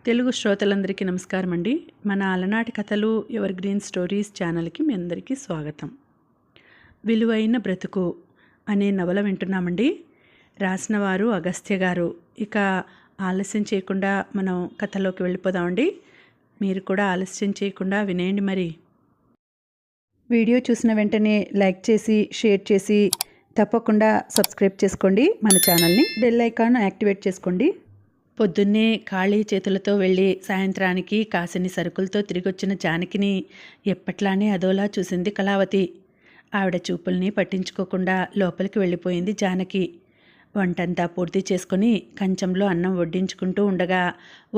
తెలుగు శ్రోతలందరికీ నమస్కారం అండి. మన అలనాటి కథలు ఎవర్ గ్రీన్ స్టోరీస్ ఛానల్కి మీ అందరికీ స్వాగతం. విలువైన బ్రతుకు అనే నవల వింటున్నామండి. రాసిన వారు అగస్త్య గారు. ఇక ఆలస్యం చేయకుండా మనం కథలోకి వెళ్ళిపోదామండి. మీరు కూడా ఆలస్యం చేయకుండా వినేయండి. మరి వీడియో చూసిన వెంటనే లైక్ చేసి షేర్ చేసి తప్పకుండా సబ్స్క్రైబ్ చేసుకోండి. మన ఛానల్ని బెల్ ఐకాన్ యాక్టివేట్ చేసుకోండి. పొద్దున్నే ఖాళీ చేతులతో వెళ్ళి సాయంత్రానికి కాసిని సరుకులతో తిరిగొచ్చిన జానకిని ఎప్పట్లానే అదోలా చూసింది కళావతి. ఆవిడ చూపుల్ని పట్టించుకోకుండా లోపలికి వెళ్ళిపోయింది జానకి. వంటంతా పూర్తి చేసుకుని కంచంలో అన్నం వడ్డించుకుంటూ ఉండగా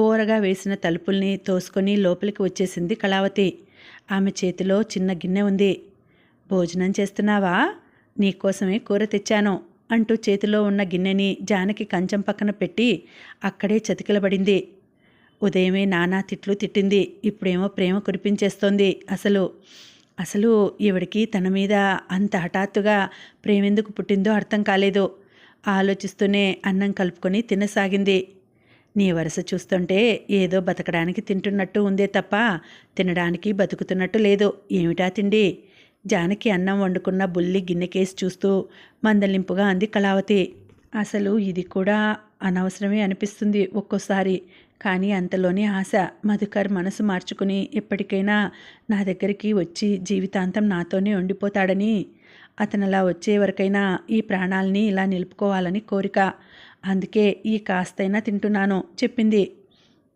ఓరగా వేసిన తలుపుల్ని తోసుకొని లోపలికి వచ్చేసింది కళావతి. ఆమె చేతిలో చిన్న గిన్నె ఉంది. భోజనం చేస్తున్నావా? నీకోసమే కూర తెచ్చాను అంటూ చేతిలో ఉన్న గిన్నెని జానకి కంచం పక్కన పెట్టి అక్కడే చతికిలబడింది. ఉదయమే నానా తిట్లు తిట్టింది. ఇప్పుడేమో ప్రేమ కురిపించేస్తోంది. అసలు ఈవిడికి తన మీద అంత హఠాత్తుగా ప్రేమెందుకు పుట్టిందో అర్థం కాలేదు. ఆలోచిస్తూనే అన్నం కలుపుకొని తినసాగింది. నీ వరుస చూస్తుంటే ఏదో బతకడానికి తింటున్నట్టు ఉందే తప్ప తినడానికి బతుకుతున్నట్టు లేదు. ఏమిటా తిండి? జానకి అన్నం వండుకున్న బుల్లి గిన్నెకేసి చూస్తూ మందలింపుగా అంది కళావతి. అసలు ఇది కూడా అనవసరమే అనిపిస్తుంది ఒక్కోసారి. కానీ అంతలోనే ఆశ మధుకర్ మనసు మార్చుకుని ఎప్పటికైనా నా దగ్గరికి వచ్చి జీవితాంతం నాతోనే ఉండిపోతాడని, అతనలా వచ్చే వరకైనా ఈ ప్రాణాలని ఇలా నిలుపుకోవాలని కోరిక. అందుకే ఈ కాస్తైనా తింటున్నాను చెప్పింది.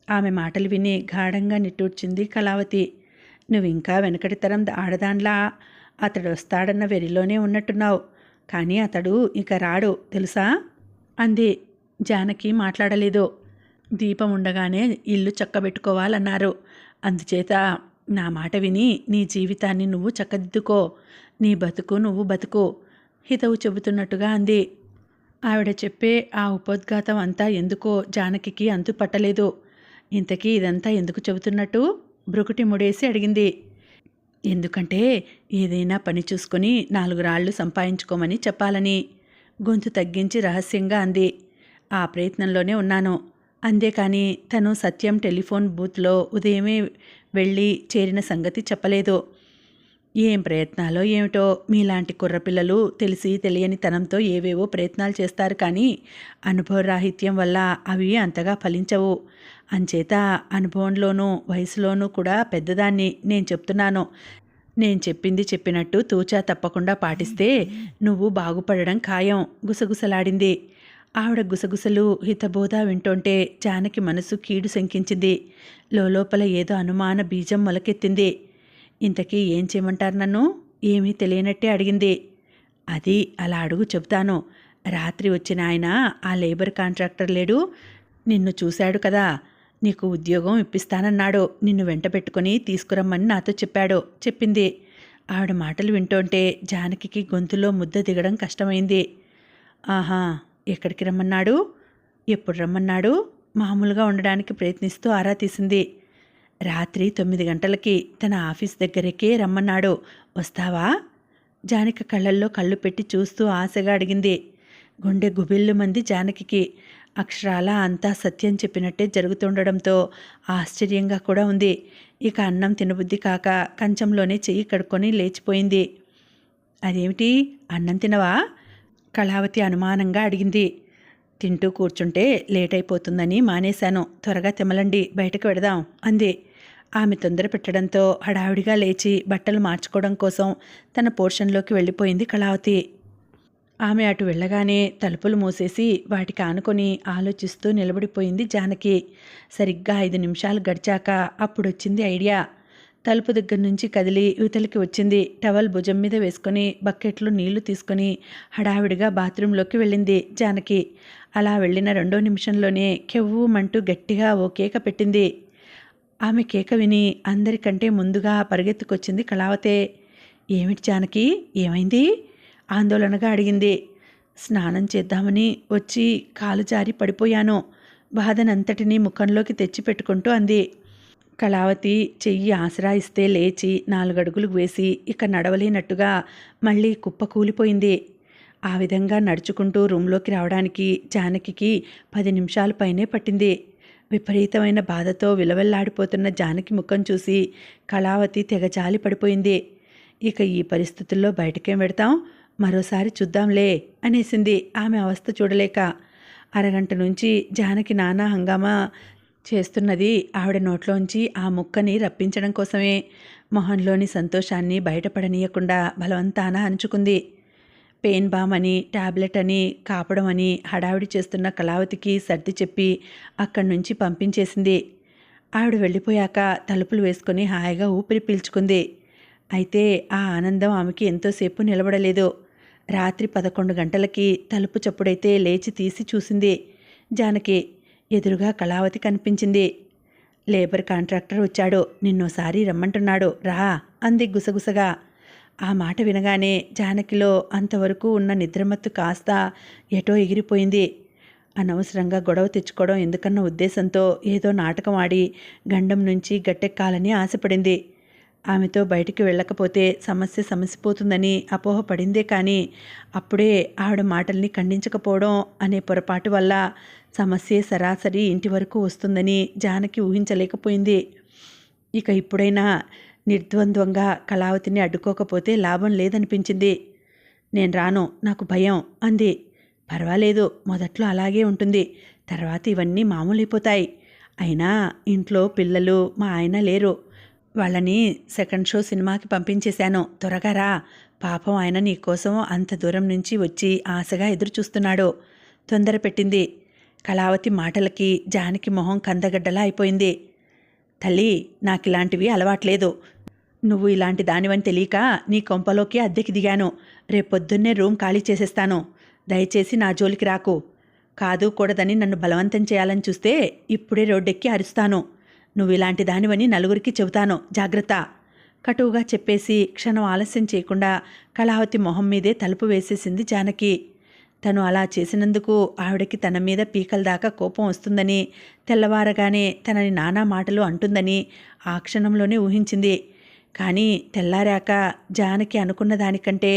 ఆమె మాటలు విని గాఢంగా నిట్టూర్చింది కళావతి. నువ్వింకా వెనకటి తరం ఆడదాన్లా అతడు వస్తాడన్న వెరిలోనే ఉన్నట్టున్నావు. కానీ అతడు ఇక రాడు తెలుసా అంది. జానకి మాట్లాడలేదు. దీపం ఉండగానే ఇల్లు చక్కబెట్టుకోవాలన్నారు. అందుచేత నా మాట విని నీ జీవితాన్ని నువ్వు చక్కదిద్దుకో. నీ బతుకు నువ్వు బతుకు హితవు చెబుతున్నట్టుగా అంది. ఆవిడ చెప్పే ఆ ఉపోద్ఘాతం అంతా ఎందుకో జానకి అంతు పట్టలేదు. ఇంతకీ ఇదంతా ఎందుకు చెబుతున్నట్టు బ్రుకుటి ముడేసి అడిగింది. ఎందుకంటే ఏదైనా పని చూసుకొని 4 రాళ్ళు సంపాదించుకోమని చెప్పాలని గొంతు తగ్గించి రహస్యంగా అంది. ఆ ప్రయత్నంలోనే ఉన్నాను. అంతేకాని తను సత్యం టెలిఫోన్ బూత్లో ఉదయమే వెళ్ళి చేరిన సంగతి చెప్పలేదు. ఏం ప్రయత్నాలో ఏమిటో మీలాంటి కుర్రపిల్లలు తెలిసి తెలియని తనంతో ఏవేవో ప్రయత్నాలు చేస్తారు. కానీ అనుభవరాహిత్యం వల్ల అవి అంతగా ఫలించవు. అంచేత అనుభవంలోనూ వయసులోనూ కూడా పెద్దదాన్ని నేను చెప్తున్నాను. నేను చెప్పింది చెప్పినట్టు తూచా తప్పకుండా పాటిస్తే నువ్వు బాగుపడడం ఖాయం గుసగుసలాడింది. ఆవిడ గుసగుసలు హితబోధ వింటుంటే జానకి మనసు కీడు శంకించింది. లోపల ఏదో అనుమాన బీజం మొలకెత్తింది. ఇంతకీ ఏం చేయమంటారు నన్ను? ఏమీ తెలియనట్టే అడిగింది. అది అలా అడుగు చెబుతాను. రాత్రి వచ్చిన ఆయన ఆ లేబర్ కాంట్రాక్టర్ లేడు, నిన్ను చూశాడు కదా, నీకు ఉద్యోగం ఇప్పిస్తానన్నాడు. నిన్ను వెంట పెట్టుకుని తీసుకురమ్మని నాతో చెప్పాడు చెప్పింది. ఆవిడ మాటలు వింటుంటే జానకి గొంతులో ముద్ద దిగడం కష్టమైంది. ఆహా, ఎక్కడికి రమ్మన్నాడు? ఎప్పుడు రమ్మన్నాడు? మామూలుగా ఉండడానికి ప్రయత్నిస్తూ ఆరా తీసింది. రాత్రి 9 గంటలకి తన ఆఫీస్ దగ్గరకే రమ్మన్నాడు. వస్తావా? జానకి కళ్ళల్లో కళ్ళు పెట్టి చూస్తూ ఆశగా అడిగింది. గుండె గుబిల్లు మంది జానకి. అక్షరాల అంతా సత్యం చెప్పినట్టే జరుగుతుండడంతో ఆశ్చర్యంగా కూడా ఉంది. ఇక అన్నం తినబుద్ధి కాక కంచంలోనే చెయ్యి కడుక్కొని లేచిపోయింది. అదేమిటి, అన్నం తినవా? కళావతి అనుమానంగా అడిగింది. తింటూ కూర్చుంటే లేట్ అయిపోతుందని మానేశాను. త్వరగా తెమలండి, బయటకు వెడదాం అంది. ఆమె తొందర పెట్టడంతో హడావిడిగా లేచి బట్టలు మార్చుకోవడం కోసం తన పోర్షన్లోకి వెళ్ళిపోయింది కళావతి. ఆమె అటు వెళ్ళగానే తలుపులు మూసేసి వాటికి ఆనుకొని ఆలోచిస్తూ నిలబడిపోయింది జానకి. సరిగ్గా 5 నిమిషాలు గడిచాక అప్పుడొచ్చింది ఐడియా. తలుపు దగ్గర నుంచి కదిలి యువతలికి వచ్చింది. టవల్ భుజం మీద వేసుకొని బకెట్లు నీళ్లు తీసుకొని హడావిడిగా బాత్రూంలోకి వెళ్ళింది జానకి. అలా వెళ్ళిన 2వ నిమిషంలోనే కెవ్వుమంటూ గట్టిగా ఓ కేక పెట్టింది. ఆమె కేక విని అందరికంటే ముందుగా పరిగెత్తుకొచ్చింది కళావతే. ఏమిటి జానకి, ఏమైంది? ఆందోళనగా అడిగింది. స్నానం చేద్దామని వచ్చి కాలు జారి పడిపోయాను. బాధనంతటినీ ముఖంలోకి తెచ్చిపెట్టుకుంటూ అంది. కళావతి చెయ్యి ఆసరా ఇస్తే లేచి 4 అడుగులు వేసి ఇక నడవలేనట్టుగా మళ్ళీ కుప్పకూలిపోయింది. ఆ విధంగా నడుచుకుంటూ రూంలోకి రావడానికి జానకి 10 నిమిషాల పైనే పట్టింది. విపరీతమైన బాధతో విలవెల్లాడిపోతున్న జానకి ముఖం చూసి కళావతి తెగ జాలి పడిపోయింది. ఇక ఈ పరిస్థితుల్లో బయటకేం పెడతాం, మరోసారి చూద్దాంలే అనేసింది ఆమె అవస్థ చూడలేక. అరగంట నుంచి జానకి నానా హంగామా చేస్తున్నది ఆవిడ నోట్లోంచి ఆ ముక్కని రప్పించడం కోసమే. మొహంలోని సంతోషాన్ని బయటపడనీయకుండా బలవంతాన అణుచుకుంది. పెయిన్ బామ్ అని, టాబ్లెట్ అని, కాపడం అని హడావిడి చేస్తున్న కళావతికి సర్ది చెప్పి అక్కడి నుంచి పంపించేసింది. ఆవిడ వెళ్ళిపోయాక తలుపులు వేసుకొని హాయిగా ఊపిరి పీల్చుకుంది. అయితే ఆ ఆనందం ఆమెకి ఎంతోసేపు నిలబడలేదు. రాత్రి 11 గంటలకి తలుపు చప్పుడైతే లేచి తీసి చూసింది. జానకి ఎదురుగా కళావతి కనిపించింది. లేబర్ కాంట్రాక్టర్ వచ్చాడు, నిన్నోసారి రమ్మంటున్నాడు, రా అంది గుసగుసగా. ఆ మాట వినగానే జానకిలో అంతవరకు ఉన్న నిద్రమత్తు కాస్త ఎటో ఎగిరిపోయింది. అనవసరంగా గొడవ తెచ్చుకోవడం ఎందుకన్న ఉద్దేశంతో ఏదో నాటకం ఆడి గండం నుంచి గట్టెక్కాలని ఆశపడింది. ఆమెతో బయటికి వెళ్ళకపోతే సమస్య సమసిపోతుందని అపోహపడిందే కానీ అప్పుడే ఆవిడ మాటల్ని ఖండించకపోవడం అనే పొరపాటు వల్ల సమస్యే సరాసరి ఇంటి వరకు వస్తుందని జానకి ఊహించలేకపోయింది. ఇక ఇప్పుడైనా నిర్ద్వంద్వంగా కళావతిని అడ్డుకోకపోతే లాభం లేదనిపించింది. నేను రాను, నాకు భయం అంది. పర్వాలేదు, మొదట్లో అలాగే ఉంటుంది, తర్వాత ఇవన్నీ మామూలైపోతాయి. అయినా ఇంట్లో పిల్లలు మా ఆయన లేరు, వాళ్ళని సెకండ్ షో సినిమాకి పంపించేశాను, త్వరగా రా, పాపం ఆయన నీకోసం అంత దూరం నుంచి వచ్చి ఆశగా ఎదురు చూస్తున్నాడు తొందర పెట్టింది. కళావతి మాటలకి జానకి మొహం కందగడ్డలా అయిపోయింది. తల్లి, నాకిలాంటివి అలవాట్లేదు, నువ్వు ఇలాంటి దానివని తెలియక నీ కొంపలోకి అద్దెకి దిగాను, రేపొద్దున్నే రూమ్ ఖాళీ చేసేస్తాను, దయచేసి నా జోలికి రాకు, కాదు కూడదని నన్ను బలవంతం చేయాలని చూస్తే ఇప్పుడే రోడ్డెక్కి అరుస్తాను, నువ్వు ఇలాంటి దానివని నలుగురికి చెబుతాను, జాగ్రత్త కటువుగా చెప్పేసి క్షణం ఆలస్యం చేయకుండా కళావతి మొహం మీదే తలుపు వేసేసింది జానకి. తను అలా చేసినందుకు ఆవిడకి తన మీద పీకల దాకా కోపం వస్తుందని, తెల్లవారగానే తనని నానా మాటలు అంటుందని ఆ క్షణంలోనే ఊహించింది. కానీ తెల్లారాక జానకి అనుకున్న దానికంటే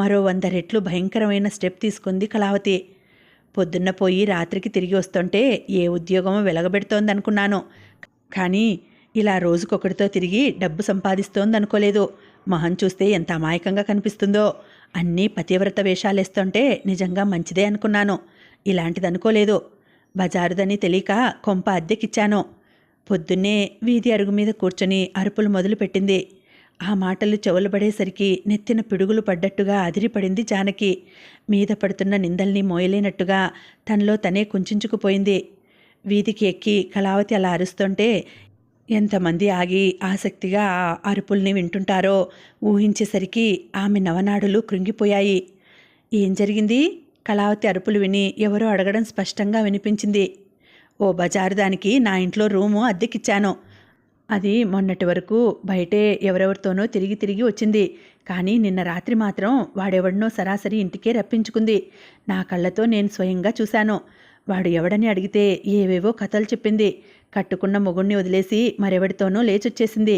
మరో 100 రెట్లు భయంకరమైన స్టెప్ తీసుకుంది కళావతి. పొద్దున్న పోయి రాత్రికి తిరిగి వస్తుంటే ఏ ఉద్యోగమో వెలగబెడుతోందనుకున్నాను, కానీ ఇలా రోజుకొకటితో తిరిగి డబ్బు సంపాదిస్తోందనుకోలేదు. మొహం చూస్తే ఎంత అమాయకంగా కనిపిస్తుందో, అన్నీ పతివ్రత వేషాలేస్తుంటే నిజంగా మంచిదే అనుకున్నాను, ఇలాంటిది అనుకోలేదు. బజారుదని తెలియక కొంప అద్దెకిచ్చాను. పొద్దున్నే వీధి అరుగు మీద కూర్చొని అరుపులు మొదలుపెట్టింది. ఆ మాటలు చెవులు పడేసరికి నెత్తిన పిడుగులు పడ్డట్టుగా అదిరిపడింది జానకి. మీద పడుతున్న నిందల్ని మోయలేనట్టుగా తనలో తనే కుంచుకుపోయింది. వీధికి ఎక్కి కళావతి అలా అరుస్తుంటే ఎంతమంది ఆగి ఆసక్తిగా ఆ అరుపుల్ని వింటుంటారో ఊహించేసరికి ఆమె నవనాడులు కృంగిపోయాయి. ఏం జరిగింది? కళావతి అరుపులు విని ఎవరో అడగడం స్పష్టంగా వినిపించింది. ఓ బజారుదానికి నా ఇంట్లో రూము అద్దెకిచ్చాను, అది మొన్నటి వరకు బయటే ఎవరెవరితోనో తిరిగి తిరిగి వచ్చింది, కానీ నిన్న రాత్రి మాత్రం వాడెవడినో సరాసరి ఇంటికే రప్పించుకుంది. నా కళ్ళతో నేను స్వయంగా చూశాను. వాడు ఎవడని అడిగితే ఏవేవో కథలు చెప్పింది. కట్టుకున్న మొగుణ్ణి వదిలేసి మరెవడితోనో లేచొచ్చేసింది.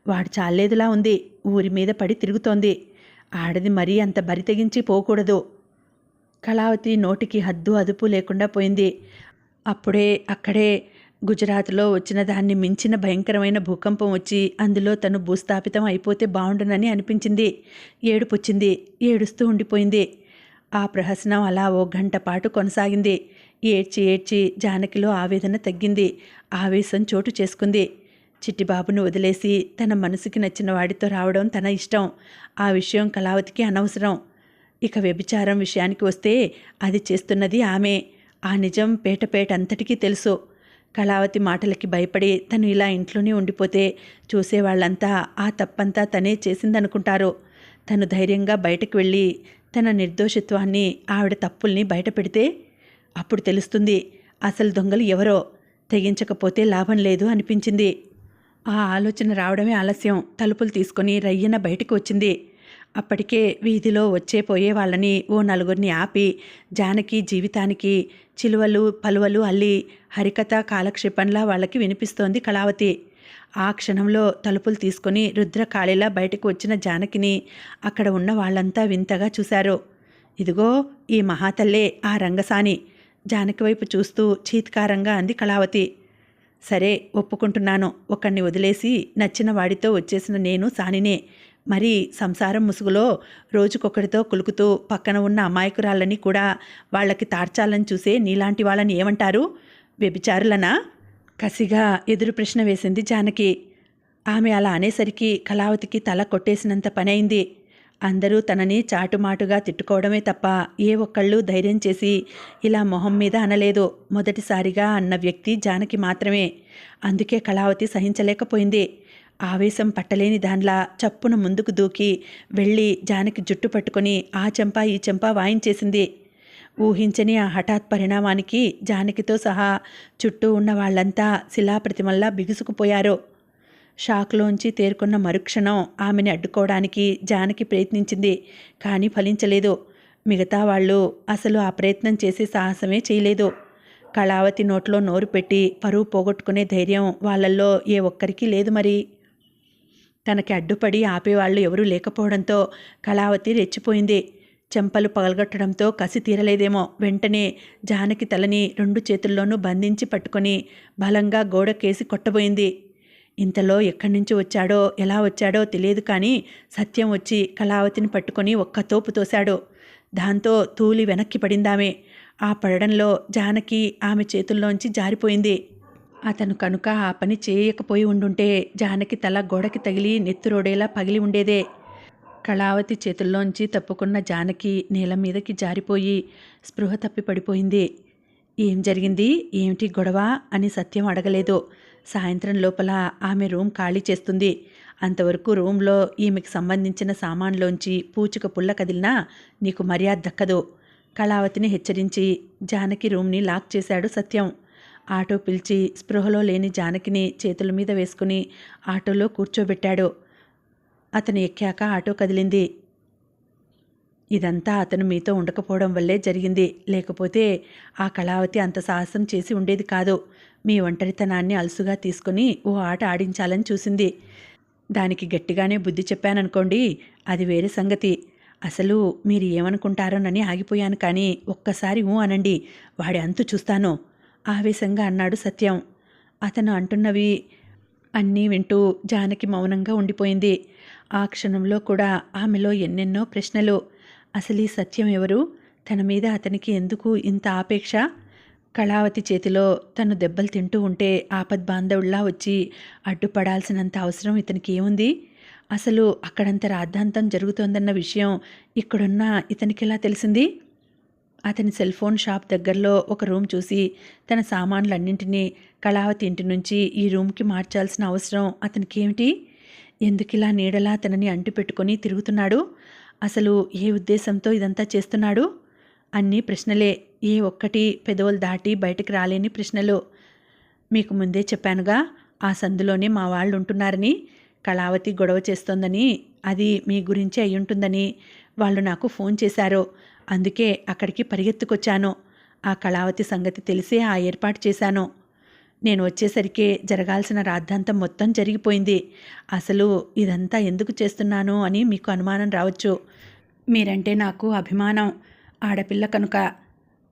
వాడు చాలేదులా ఉంది, ఊరి మీద పడి తిరుగుతోంది. ఆడది మరీ అంత బరి తెగించి పోకూడదు. కళావతి నోటికి హద్దు అదుపు లేకుండా పోయింది. అప్పుడే అక్కడే గుజరాత్లో వచ్చిన దాన్ని మించిన భయంకరమైన భూకంపం వచ్చి అందులో తను భూస్థాపితం అయిపోతే బాగుండునని అనిపించింది. ఏడుపొచ్చింది. ఏడుస్తూ ఉండిపోయింది. ఆ ప్రహసనం అలా 1 గంట పాటు కొనసాగింది. ఏడ్చి ఏడ్చి జానకిలో ఆవేదన తగ్గింది. ఆవేశం చోటు చేసుకుంది. చిట్టిబాబును వదిలేసి తన మనసుకి నచ్చిన వాడితో రావడం తన ఇష్టం. ఆ విషయం కళావతికి అనవసరం. ఇక వ్యభిచారం విషయానికి వస్తే అది చేస్తున్నది ఆమె. ఆ నిజం పేటంతటికీ తెలుసు. కళావతి మాటలకి భయపడి తను ఇలా ఇంట్లోనే ఉండిపోతే చూసేవాళ్లంతా ఆ తప్పంతా తనే చేసిందనుకుంటారు. తను ధైర్యంగా బయటకు వెళ్ళి తన నిర్దోషిత్వాన్ని, ఆవిడ తప్పుల్ని బయట పెడితే అప్పుడు తెలుస్తుంది అసలు దొంగలు ఎవరో. తెగించకపోతే లాభం లేదు అనిపించింది. ఆ ఆలోచన రావడమే ఆలస్యం. తలుపులు తీసుకొని రయ్యన బయటకు వచ్చింది. అప్పటికే వీధిలో వచ్చే పోయే వాళ్ళని ఓ 4 ఆపి జానకి జీవితానికి చిలువలు పలువలు అల్లి హరికథ కాలక్షేపంలా వాళ్ళకి వినిపిస్తోంది కళావతి. ఆ క్షణంలో తలుపులు తీసుకొని రుద్రకాళిలా బయటకు వచ్చిన జానకిని అక్కడ ఉన్న వాళ్ళంతా వింతగా చూశారు. ఇదిగో ఈ మహాతల్లే ఆ రంగసాని, జానకి వైపు చూస్తూ చీత్కారంగా అంది కళావతి. సరే ఒప్పుకుంటున్నాను, ఒకణ్ణి వదిలేసి నచ్చిన వాడితో వచ్చేసిన నేను సానినే. మరి సంసారం ముసుగులో రోజుకొకరితో కులుకుతూ పక్కన ఉన్న అమాయకురాళ్ళని కూడా వాళ్ళకి తార్చాలని చూసే నీలాంటి వాళ్ళని ఏమంటారు? వ్యభిచారులనా? కసిగా ఎదురు ప్రశ్న వేసింది జానకి. ఆమె అలా అనేసరికి కళావతికి తల కొట్టేసినంత పనైంది. అందరూ తనని చాటుమాటుగా తిట్టుకోవడమే తప్ప ఏ ఒక్కళ్ళు ధైర్యం చేసి ఇలా మొహం మీద అనలేదు. మొదటిసారిగా అన్న వ్యక్తి జానకి మాత్రమే. అందుకే కళావతి సహించలేకపోయింది. ఆవేశం పట్టలేని దానిలా చప్పున ముందుకు దూకి వెళ్ళి జానకి జుట్టు పట్టుకొని ఆ చెంప ఈ చెంప వాయించేసింది. ఊహించని ఆ హఠాత్ పరిణామానికి జానకితో సహా చుట్టూ ఉన్న వాళ్ళంతా శిలాప్రతిమల్లా బిగుసుకుపోయారు. షాక్లోంచి తేరుకున్న మరుక్షణం ఆమెని అడ్డుకోవడానికి జానకి ప్రయత్నించింది. కానీ ఫలించలేదు. మిగతా వాళ్ళు అసలు ఆ ప్రయత్నం చేసే సాహసమే చేయలేదు. కళావతి నోట్లో నోరు పెట్టి పరువు పోగొట్టుకునే ధైర్యం వాళ్ళల్లో ఏ ఒక్కరికి లేదు. మరి తనకి అడ్డుపడి ఆపేవాళ్ళు ఎవరూ లేకపోవడంతో కళావతి రెచ్చిపోయింది. చెంపలు పగలగొట్టడంతో కసి తీరలేదేమో. వెంటనే జానకి తలని 2 చేతుల్లోనూ బంధించి పట్టుకొని బలంగా గోడకేసి కొట్టబోయింది. ఇంతలో ఎక్కడి నుంచి వచ్చాడో ఎలా వచ్చాడో తెలియదు, కానీ సత్యం వచ్చి కళావతిని పట్టుకొని ఒక్క తోపు తోశాడు. దాంతో తూలి వెనక్కి పడిందామె. ఆ పడడంలో జానకి ఆమె చేతుల్లోంచి జారిపోయింది. అతను కనుక ఆ పని చేయకపోయి ఉండుంటే జానకి తల గోడకి తగిలి నెత్తురోడేలా పగిలి ఉండేదే. కళావతి చేతుల్లోంచి తప్పుకున్న జానకి నేల మీదకి జారిపోయి స్పృహ తప్పి పడిపోయింది. ఏం జరిగింది, ఏమిటి గొడవ అని సత్యం అడగలేదు. సాయంత్రం లోపల ఆమె రూమ్ ఖాళీ చేస్తుంది. అంతవరకు రూమ్లో ఈమెకి సంబంధించిన సామాన్లోంచి పూచిక పుల్ల కదిలినా నీకు మర్యాద దక్కదు. కళావతిని హెచ్చరించి జానకి రూమ్ని లాక్ చేశాడు సత్యం. ఆటో పిలిచి స్పృహలో లేని జానకిని చేతుల మీద వేసుకుని ఆటోలో కూర్చోబెట్టాడు. అతను ఎక్కాక ఆటో కదిలింది. ఇదంతా అతను మీతో ఉండకపోవడం వల్లే జరిగింది. లేకపోతే ఆ కళావతి అంత సాహసం చేసి ఉండేది కాదు. మీ ఒంటరితనాన్ని అలుసుగా తీసుకుని ఓ ఆట ఆడించాలని చూసింది. దానికి గట్టిగానే బుద్ధి చెప్పాననుకోండి, అది వేరే సంగతి. అసలు మీరు ఏమనుకుంటారోనని ఆగిపోయాను, కానీ ఒక్కసారి అనండి, వాడి అంతు చూస్తాను ఆవేశంగా అన్నాడు సత్యం. అతను అంటున్నవి అన్నీ వింటూ జానకి మౌనంగా ఉండిపోయింది. ఆ క్షణంలో కూడా ఆమెలో ఎన్నెన్నో ప్రశ్నలు. అసలు ఈ సత్యం ఎవరు? తన మీద అతనికి ఎందుకు ఇంత ఆపేక్ష? కళావతి చేతిలో తను దెబ్బలు తింటూ ఉంటే ఆపద్బాంధవుల్లా వచ్చి అడ్డుపడాల్సినంత అవసరం ఇతనికి ఏముంది? అసలు అక్కడంత రాద్ధాంతం జరుగుతోందన్న విషయం ఇక్కడున్న ఇతనికెలా తెలిసింది? అతని సెల్ ఫోన్ షాప్ దగ్గరలో ఒక రూమ్ చూసి తన సామాన్లన్నింటినీ కళావతి ఇంటి నుంచి ఈ రూమ్కి మార్చాల్సిన అవసరం అతనికి ఏమిటి? ఎందుకిలా నీడలా తనని అంటిపెట్టుకొని తిరుగుతున్నాడు? అసలు ఏ ఉద్దేశంతో ఇదంతా చేస్తున్నాడు? అన్నీ ప్రశ్నలే. ఏ ఒక్కటి పెదవులు దాటి బయటకు రాలేని ప్రశ్నలు. మీకు ముందే చెప్పానుగా, ఆ సందులోనే మా వాళ్ళు ఉంటున్నారని. కళావతి గొడవ చేస్తోందని, అది మీ గురించి అయ్యుంటుందని వాళ్ళు నాకు ఫోన్ చేశారు. అందుకే అక్కడికి పరిగెత్తుకొచ్చాను. ఆ కళావతి సంగతి తెలిసే ఆ ఏర్పాటు చేశాను. నేను వచ్చేసరికే జరగాల్సిన రాద్ధాంతం మొత్తం జరిగిపోయింది. అసలు ఇదంతా ఎందుకు చేస్తున్నాను అని మీకు అనుమానం రావచ్చు. మీరంటే నాకు అభిమానం, ఆడపిల్ల కనుక.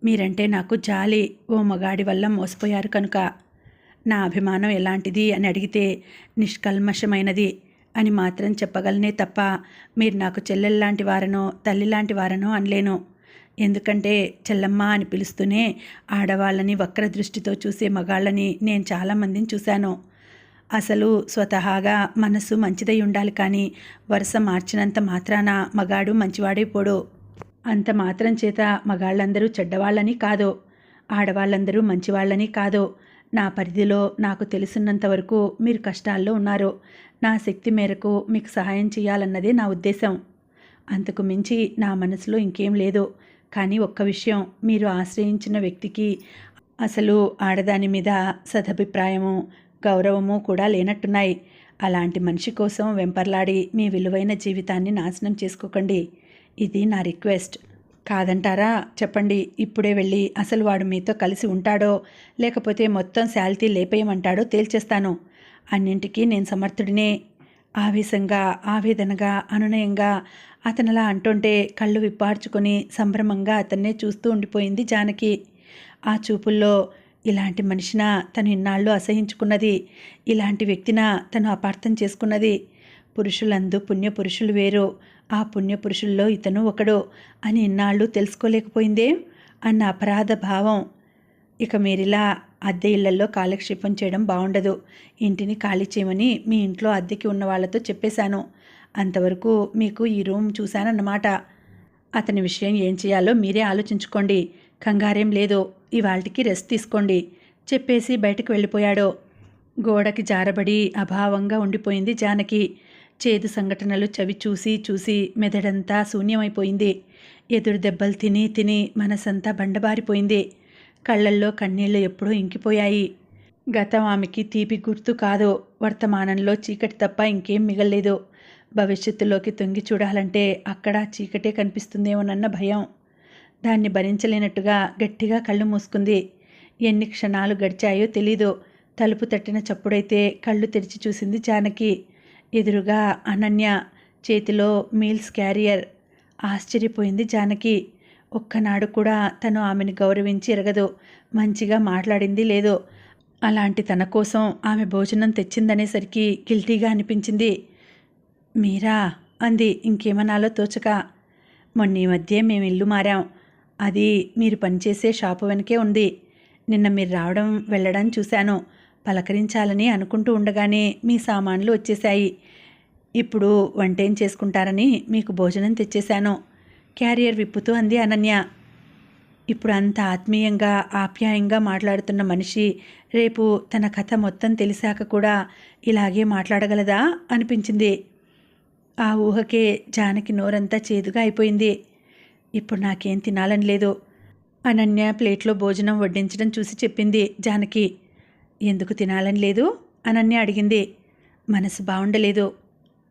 మీరంటే నాకు జాలి, ఓ మగాడి వల్ల మోసపోయారు కనుక. నా అభిమానం ఎలాంటిది అని అడిగితే నిష్కల్మషమైనది అని మాత్రం చెప్పగలనే తప్ప మీరు నాకు చెల్లెల్లాంటి వారనో తల్లిలాంటి వారనో అనలేను. ఎందుకంటే చెల్లమ్మ అని పిలుస్తూనే ఆడవాళ్ళని వక్ర దృష్టితో చూసే మగాళ్ళని నేను చాలామందిని చూశాను. అసలు స్వతహాగా మనసు మంచిదై ఉండాలి, కానీ వరుస మార్చినంత మాత్రాన మగాడు మంచివాడైపోడు. అంత మాత్రం చేత మగాళ్ళందరూ చెడ్డవాళ్ళని కాదు, ఆడవాళ్ళందరూ మంచివాళ్ళని కాదు. నా పరిధిలో నాకు తెలిసినంత వరకు మీరు కష్టాల్లో ఉన్నారు. నా శక్తి మేరకు మీకు సహాయం చేయాలన్నదే నా ఉద్దేశం. అంతకు మించి నా మనసులో ఇంకేం లేదు. కానీ ఒక్క విషయం, మీరు ఆశ్రయించిన వ్యక్తికి అసలు ఆడదాని మీద సదభిప్రాయము గౌరవము కూడా లేనట్టున్నాయి. అలాంటి మనిషి కోసం వెంపర్లాడి మీ విలువైన జీవితాన్ని నాశనం చేసుకోకండి. ఇది నా రిక్వెస్ట్. కాదంటారా? చెప్పండి. ఇప్పుడే వెళ్ళి అసలు వాడు మీతో కలిసి ఉంటాడో లేకపోతే మొత్తం శాల్తీ లేపేయమంటాడో తేల్చేస్తాను. అన్నింటికీ నేను సమర్థుడినే. ఆవేశంగా, ఆవేదనగా, అనునయంగా అతనలా అంటుంటే కళ్ళు విప్పార్చుకొని సంభ్రమంగా అతన్నే చూస్తూ ఉండిపోయింది జానకి. ఆ చూపుల్లో ఇలాంటి మనిషిన తను ఇన్నాళ్ళు అసహించుకున్నది, ఇలాంటి వ్యక్తిన తను అపార్థం చేసుకున్నది. పురుషులందు పుణ్యపురుషులు వేరు, ఆ పుణ్యపురుషుల్లో ఇతను ఒకడు అని ఇన్నాళ్ళు తెలుసుకోలేకపోయిందే అన్న అపరాధ భావం. ఇక మీరిలా అద్దె ఇళ్లలో కాలక్షేపం చేయడం బాగుండదు. ఇంటిని ఖాళీ చేయమని మీ ఇంట్లో అద్దెకి ఉన్న వాళ్ళతో చెప్పేశాను. అంతవరకు మీకు ఈ రూమ్ చూశానన్నమాట. అతని విషయం ఏం చేయాలో మీరే ఆలోచించుకోండి. కంగారేం లేదు. ఇవాల్టికి రెస్ట్ తీసుకోండి చెప్పేసి బయటకు వెళ్ళిపోయాడు. గోడకి జారబడి అభావంగా ఉండిపోయింది జానకి. చేదు సంఘటనలు చవి చూసి చూసి మెదడంతా శూన్యమైపోయింది. ఎదురు దెబ్బలు తిని తిని మనసంతా బండబారిపోయింది. కళ్ళల్లో కన్నీళ్లు ఎప్పుడూ ఇంకిపోయాయి. గతం ఆమెకి తీపి గుర్తు కాదు. వర్తమానంలో చీకటి తప్ప ఇంకేం మిగల్లేదు. భవిష్యత్తులోకి తొంగి చూడాలంటే అక్కడ చీకటే కనిపిస్తుందేమోనన్న భయం. దాన్ని భరించలేనట్టుగా గట్టిగా కళ్ళు మూసుకుంది. ఎన్ని క్షణాలు గడిచాయో తెలీదు. తలుపు తట్టిన చప్పుడైతే కళ్ళు తెరిచి చూసింది జానకి. ఎదురుగా అనన్య, చేతిలో మీల్స్ క్యారియర్. ఆశ్చర్యపోయింది జానకి. ఒక్కనాడు కూడా తను ఆమెను గౌరవించి ఎరగదు, మంచిగా మాట్లాడింది లేదు. అలాంటి తన కోసం ఆమె భోజనం తెచ్చిందనేసరికి గిల్టీగా అనిపించింది. మీరా అంది ఇంకేమనాలో తోచక. మొన్న ఈ మధ్య మేము ఇల్లు మారాం. అది మీరు పనిచేసే షాపు వెనకే ఉంది. నిన్న మీరు రావడం వెళ్ళడం చూశాను. పలకరించాలని అనుకుంటూ ఉండగానే మీ సామాన్లు వచ్చేశాయి. ఇప్పుడు వంటేం చేసుకుంటారని మీకు భోజనం తెచ్చేశాను క్యారియర్ విప్పుతూ అంది అనన్య. ఇప్పుడు అంత ఆత్మీయంగా ఆప్యాయంగా మాట్లాడుతున్న మనిషి రేపు తన కథ మొత్తం తెలిసాక కూడా ఇలాగే మాట్లాడగలదా అనిపించింది. ఆ ఊహకే జానకి నోరంతా చేదుగా అయిపోయింది. ఇప్పుడు నాకేం తినాలని లేదు. అనన్య ప్లేట్లో భోజనం వడ్డించడం చూసి చెప్పింది జానకి. ఎందుకు తినాలని లేదు అనన్య అడిగింది. మనసు బాగుండలేదు.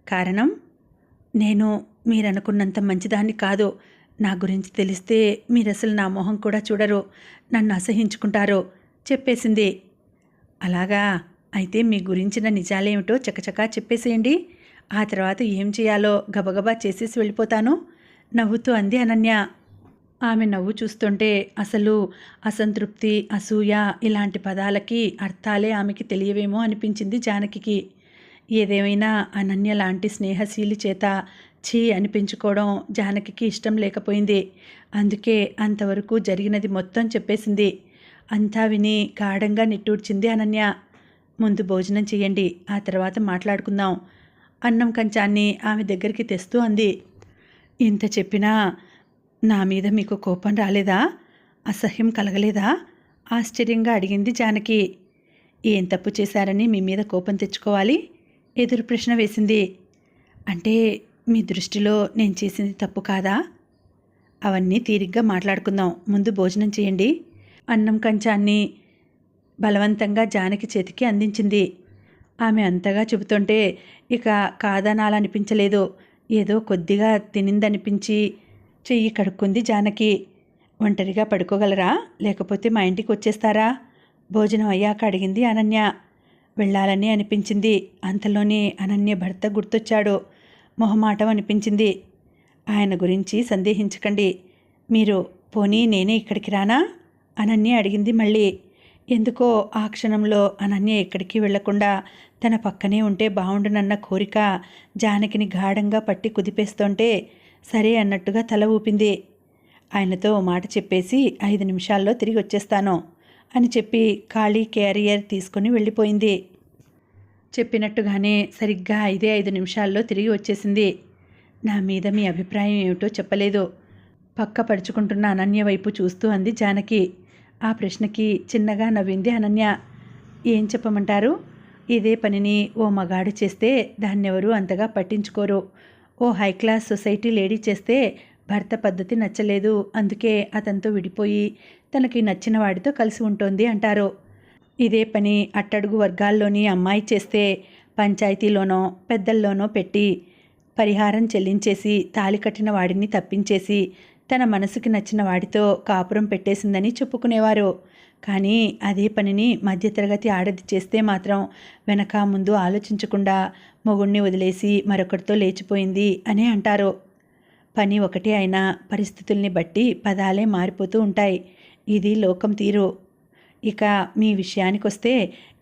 కారణం? నేను మీరనుకున్నంత మంచిదాన్ని కాదు. నా గురించి తెలిస్తే మీరసలు నా మొహం కూడా చూడరు, నన్ను అసహించుకుంటారు చెప్పేసింది. అలాగా, అయితే మీ గురించిన నిజాలేమిటో చకచకా చెప్పేసేయండి. ఆ తర్వాత ఏం చేయాలో గబగబా చేసేసి వెళ్ళిపోతాను నవ్వుతూ అంది అనన్య. ఆమె నవ్వు చూస్తుంటే అసలు అసంతృప్తి, అసూయ ఇలాంటి పదాలకి అర్థాలే ఆమెకి తెలియవేమో అనిపించింది జానకి. ఏదేమైనా అనన్య లాంటి స్నేహశీలి చేత ఛీ అనిపించుకోవడం జానకి ఇష్టం లేకపోయింది. అందుకే అంతవరకు జరిగినది మొత్తం చెప్పేసింది. అంతా విని గాఢంగా నిట్టూర్చింది అనన్య. ముందు భోజనం చెయ్యండి, ఆ తర్వాత మాట్లాడుకుందాం అన్నం కంచాన్ని ఆమె దగ్గరికి తెస్తూ అంది. ఇంత చెప్పినా నా మీద మీకు కోపం రాలేదా? అసహ్యం కలగలేదా? ఆశ్చర్యంగా అడిగింది జానకి. ఏం తప్పు చేశారని మీ మీద కోపం తెచ్చుకోవాలి? ఎదురు ప్రశ్న వేసింది. అంటే మీ దృష్టిలో నేను చేసింది తప్పు కాదా? అవన్నీ తీరిగ్గా మాట్లాడుకుందాం, ముందు భోజనం చేయండి. అన్నం కంచాన్ని బలవంతంగా జానకి చేతికి అందించింది. ఆమె అంతగా చెబుతుంటే ఇక కాదనాలనిపించలేదు. ఏదో కొద్దిగా తినిందనిపించి చెయ్యి కడుక్కుంది జానకి. ఒంటరిగా పడుకోగలరా, లేకపోతే మా ఇంటికి వచ్చేస్తారా? భోజనం అయ్యాక అడిగింది అనన్య. వెళ్ళాలని అనిపించింది. అంతలోనే అనన్య భర్త గుర్తొచ్చాడు. మొహమాటం అనిపించింది. ఆయన గురించి సందేహించకండి. మీరు పోనీ నేనే ఇక్కడికి రానా? అనన్య అడిగింది మళ్ళీ. ఎందుకో ఆ క్షణంలో అనన్య ఎక్కడికి వెళ్లకుండా తన పక్కనే ఉంటే బాగుండునన్న కోరిక జానకిని గాఢంగా పట్టి కుదిపేస్తుంటే సరే అన్నట్టుగా తల ఊపింది. ఆయనతో మాట చెప్పేసి 5 నిమిషాల్లో తిరిగి వచ్చేస్తాను అని చెప్పి ఖాళీ క్యారియర్ తీసుకుని వెళ్ళిపోయింది. చెప్పినట్టుగానే సరిగ్గా 5 నిమిషాల్లో తిరిగి వచ్చేసింది. నా మీద మీ అభిప్రాయం ఏమిటో చెప్పలేదు. పక్క పడుచుకుంటున్న అనన్య వైపు చూస్తూ అంది జానకి. ఆ ప్రశ్నకి చిన్నగా నవ్వింది అనన్య. ఏం చెప్పమంటారు? ఇదే పనిని ఓ మగాడు చేస్తే దాన్నెవరూ అంతగా పట్టించుకోరు. ఓ హై క్లాస్ సొసైటీ లేడీ చేస్తే భర్త పద్ధతి నచ్చలేదు, అందుకే అతనితో విడిపోయి తనకి నచ్చిన వాడితో కలిసి ఉంటుంది అంటారు. ఇదే పని అట్టడుగు వర్గాల్లోని అమ్మాయి చేస్తే పంచాయతీలోనో పెద్దల్లోనో పెట్టి పరిహారం చెల్లించేసి తాళి కట్టిన వాడిని తప్పించేసి తన మనసుకి నచ్చిన వాడితో కాపురం పెట్టేసిందని చెప్పుకునేవారు. కానీ అదే పనిని మధ్యతరగతి ఆడది చేస్తే మాత్రం వెనక ముందు ఆలోచించకుండా మొగుణ్ణి వదిలేసి మరొకరితో లేచిపోయింది అని అంటారు. పని ఒకటే అయినా పరిస్థితుల్ని బట్టి పదాలే మారిపోతూ ఉంటాయి. ఇది లోకం తీరు. ఇక మీ విషయానికొస్తే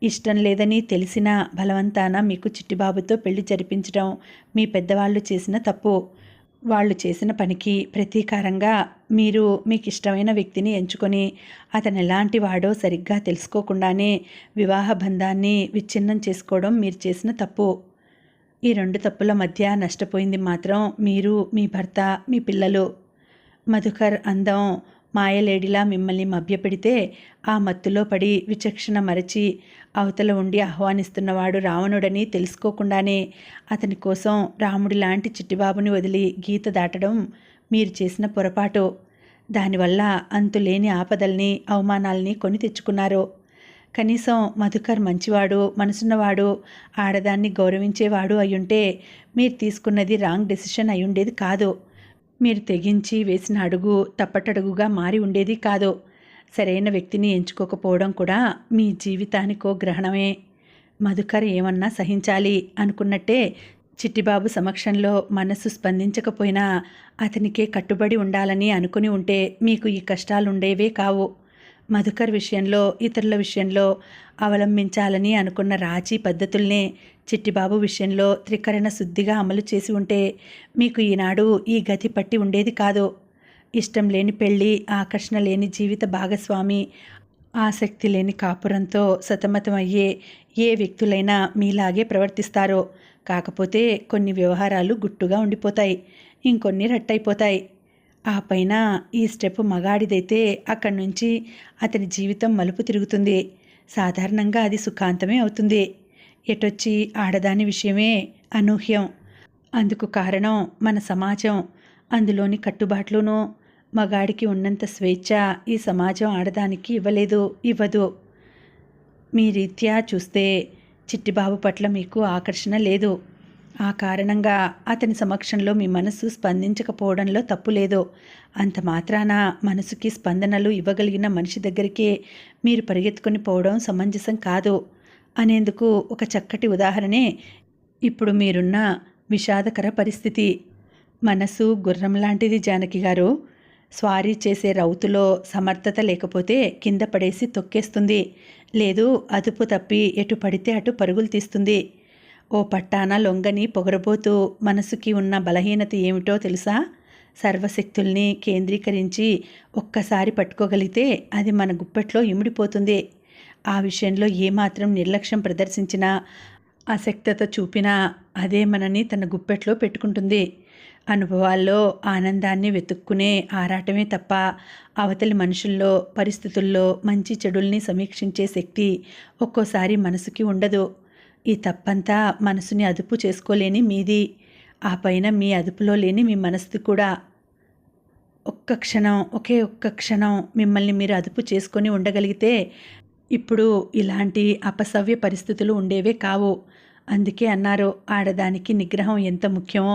ఇష్టం లేదని తెలిసిన బలవంతాన మీకు చిట్టిబాబుతో పెళ్లి జరిపించడం మీ పెద్దవాళ్ళు చేసిన తప్పు. వాళ్ళు చేసిన పనికి ప్రతీకారంగా మీరు మీకు ఇష్టమైన వ్యక్తిని ఎంచుకొని అతను ఎలాంటి వాడో సరిగ్గా తెలుసుకోకుండానే వివాహ బంధాన్ని విచ్ఛిన్నం చేసుకోవడం మీరు చేసిన తప్పు. ఈ 2 తప్పుల మధ్య నష్టపోయింది మాత్రం మీరు, మీ భర్త, మీ పిల్లలు. మధుకర్ అందం మాయలేడిలా మిమ్మల్ని మభ్యపెడితే ఆ మత్తులో పడి విచక్షణ మరచి అవతల ఉండి ఆహ్వానిస్తున్నవాడు రావణుడని తెలుసుకోకుండానే అతని కోసం రాముడి లాంటి చిట్టిబాబుని వదిలి గీత దాటడం మీరు చేసిన పొరపాటు. దానివల్ల అంతులేని ఆపదల్ని, అవమానాల్ని కొని తెచ్చుకున్నారు. కనీసం మధుకర్ మంచివాడు, మనసున్నవాడు, ఆడదాన్ని గౌరవించేవాడు అయ్యుంటే మీరు తీసుకున్నది రాంగ్ డెసిషన్ అయ్యుండేది కాదు. మీరు తెగించి వేసిన అడుగు తప్పటడుగుగా మారి ఉండేది కాదు. సరైన వ్యక్తిని ఎంచుకోకపోవడం కూడా మీ జీవితానికో గ్రహణమే. మధుకర్ ఏమన్నా సహించాలి అనుకున్నట్టే చిట్టిబాబు సమక్షంలో మనస్సు స్పందించకపోయినా అతనికే కట్టుబడి ఉండాలని అనుకుని ఉంటే మీకు ఈ కష్టాలుండేవే కావు. మధుకర్ విషయంలో, ఇతరుల విషయంలో అవలంబించాలని అనుకున్న రాజీ పద్ధతుల్నే చిట్టిబాబు విషయంలో త్రికరణ శుద్ధిగా అమలు చేసి ఉంటే మీకు ఈనాడు ఈ గతి పట్టి ఉండేది కాదు. ఇష్టం లేని పెళ్ళి, ఆకర్షణ లేని జీవిత భాగస్వామి, ఆసక్తి లేని కాపురంతో సతమతమయ్యే ఏ వ్యక్తులైనా మీలాగే ప్రవర్తిస్తారో. కాకపోతే కొన్ని వ్యవహారాలు గుట్టుగా ఉండిపోతాయి, ఇంకొన్ని రట్టయిపోతాయి. ఆ పైన ఈ స్టెప్ మగాడిదైతే అక్కడి నుంచి అతని జీవితం మలుపు తిరుగుతుంది. సాధారణంగా అది సుఖాంతమే అవుతుంది. ఎటొచ్చి ఆడదాని విషయమే అనూహ్యం. అందుకు కారణం మన సమాజం, అందులోని కట్టుబాట్లును. మగాడికి ఉన్నంత స్వేచ్ఛ ఈ సమాజం ఆడదానికి ఇవ్వదు. మీ రీత్యా చూస్తే చిట్టిబాబు పట్ల మీకు ఆకర్షణ లేదు. ఆ కారణంగా అతని సమక్షంలో మీ మనసు స్పందించకపోవడంలో తప్పు లేదు. అంత మాత్రాన మనసుకి స్పందనలు ఇవ్వగలిగిన మనిషి దగ్గరికే మీరు పరిగెత్తుకొని పోవడం సమంజసం కాదు అనేందుకు ఒక చక్కటి ఉదాహరణే ఇప్పుడు మీరున్న విషాదకర పరిస్థితి. మనసు గుర్రం లాంటిది జానకి గారు. స్వారీ చేసే రౌతులో సమర్థత లేకపోతే కింద పడేసి తొక్కేస్తుంది, లేదు అదుపు తప్పి ఎటు పడితే అటు పరుగులు తీస్తుంది. ఓ పట్టాన లొంగని పొగరబోతూ మనసుకి ఉన్న బలహీనత ఏమిటో తెలుసా? సర్వశక్తుల్ని కేంద్రీకరించి ఒక్కసారి పట్టుకోగలిగితే అది మన గుప్పెట్లో ఇమిడిపోతుంది. ఆ విషయంలో ఏమాత్రం నిర్లక్ష్యం ప్రదర్శించినా, అశక్తత చూపినా అదే మనని తన గుప్పెట్లో పెట్టుకుంటుంది. అనుభవాల్లో ఆనందాన్ని వెతుక్కునే ఆరాటమే తప్ప అవతలి మనుషుల్లో, పరిస్థితుల్లో మంచి చెడుల్ని సమీక్షించే శక్తి ఒక్కోసారి మనసుకి ఉండదు. ఈ తప్పంతా మనసుని అదుపు చేసుకోలేని మీది, ఆ పైన మీ అదుపులో లేని మీ మనసుది కూడా. ఒకే ఒక్క క్షణం మిమ్మల్ని మీరు అదుపు చేసుకొని ఉండగలిగితే ఇప్పుడు ఇలాంటి అపసవ్య పరిస్థితులు ఉండేవే కావు. అందుకే అన్నారు, ఆడదానికి నిగ్రహం ఎంత ముఖ్యమో